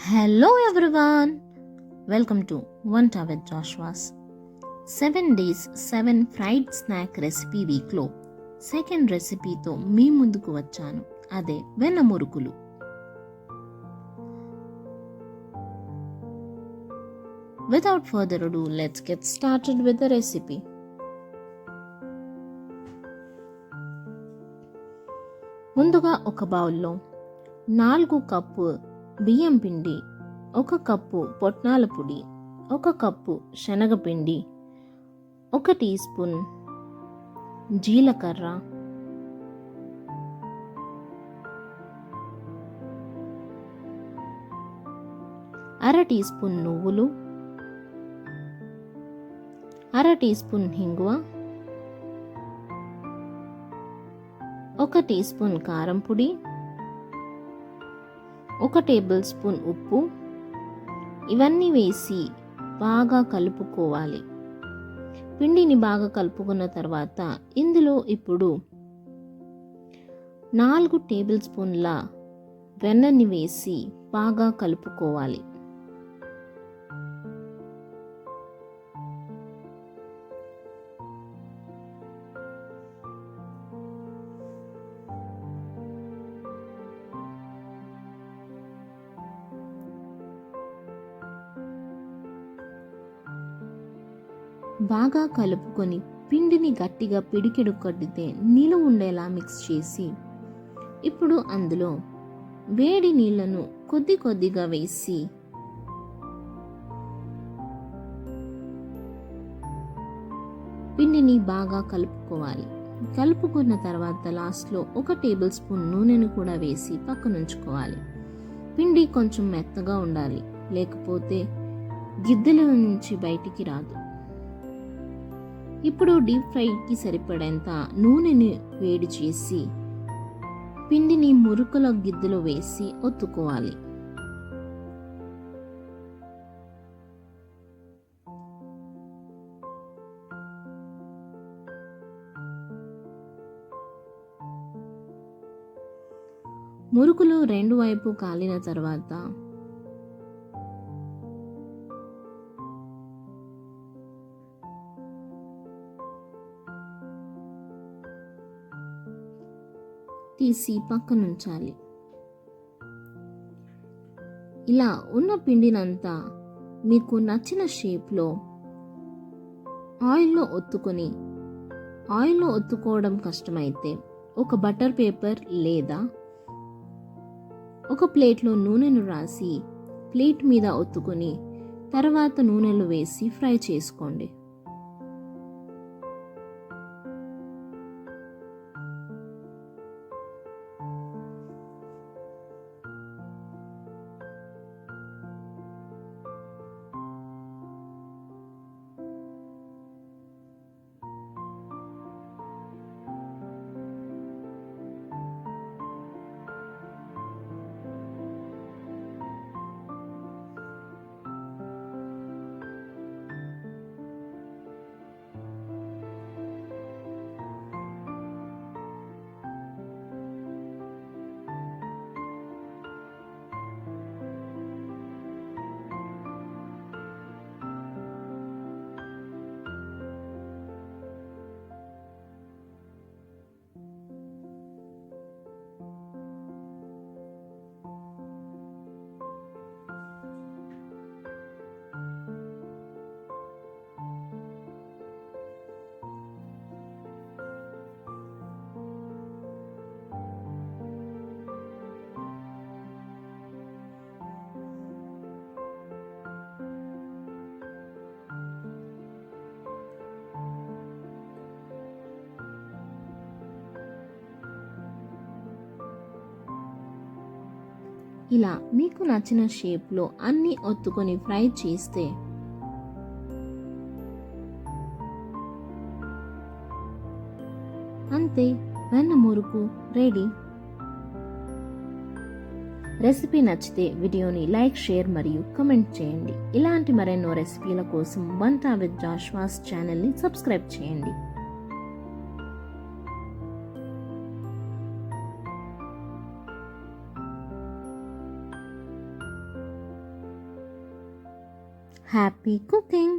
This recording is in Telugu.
Hello everyone, welcome to Vanta with Joshua's 7 days 7 fried snack recipe weekలో second రెసిపీతో మీ ముందుకు వచ్చాను. అదే వెన్న మురుకులు. Without further ado, let's get started with the recipe. ముందుగా ఒక బౌల్లో 4 కప్పు బియ్యం పిండి, 1 కప్పు పొట్నాల పొడి, 1 కప్పు శనగపిండి, 1 టీ స్పూన్ జీలకర్ర, 1/2 టీ స్పూన్ నువ్వులు, 1/2 టీ స్పూన్ హింగువ, 1 టీ స్పూన్ కారం పొడి, 1 టేబుల్ స్పూన్ ఉప్పు. ఇవన్నీ వేసి బాగా కలుపుకోవాలి. పిండిని బాగా కలుపుకున్న తర్వాత ఇందులో ఇప్పుడు 4 టేబుల్ స్పూన్ల వెన్నని వేసి బాగా కలుపుకోవాలి. బాగా కలుపుకొని పిండిని గట్టిగా పిడికెడు కట్టితే నిలువ ఉండేలా మిక్స్ చేసి ఇప్పుడు అందులో వేడి నీళ్లను కొద్ది కొద్దిగా వేసి పిండిని బాగా కలుపుకోవాలి. కలుపుకున్న తర్వాత లాస్ట్లో 1 టేబుల్ స్పూన్ నూనెను కూడా వేసి పక్కనుంచుకోవాలి. పిండి కొంచెం మెత్తగా ఉండాలి, లేకపోతే గిద్దెల నుంచి బయటికి రాదు. ఇప్పుడు డీప్ ఫ్రైకి సరిపడేంత నూనెని వేడి చేసి పిండిని మురుకుల గిద్దెలో వేసి ఒత్తుకోవాలి. మురుకులు 2 వైపు కాలిన తర్వాత తీసి పక్కనుంచాలి. ఇలా ఉన్న పిండినంతా మీకు నచ్చిన షేప్లో ఆయిల్లో ఒత్తుకోవడం కష్టమైతే ఒక బటర్ పేపర్ లేదా ఒక ప్లేట్లో నూనెను రాసి ప్లేట్ మీద ఒత్తుకొని తర్వాత నూనెలో వేసి ఫ్రై చేసుకోండి. ఇలా మీకు నచ్చిన షేప్లో అన్ని ఒత్తుకొని ఫ్రై చేస్తే అంతే, వెన్న మురుకు రెడీ. రెసిపీ నచ్చితే వీడియోని లైక్, షేర్ మరియు కమెంట్ చేయండి. ఇలాంటి మరెన్నో రెసిపీల కోసం వంట విత్ జాష్వాస్ ఛానల్ని సబ్స్క్రైబ్ చేయండి. Happy cooking.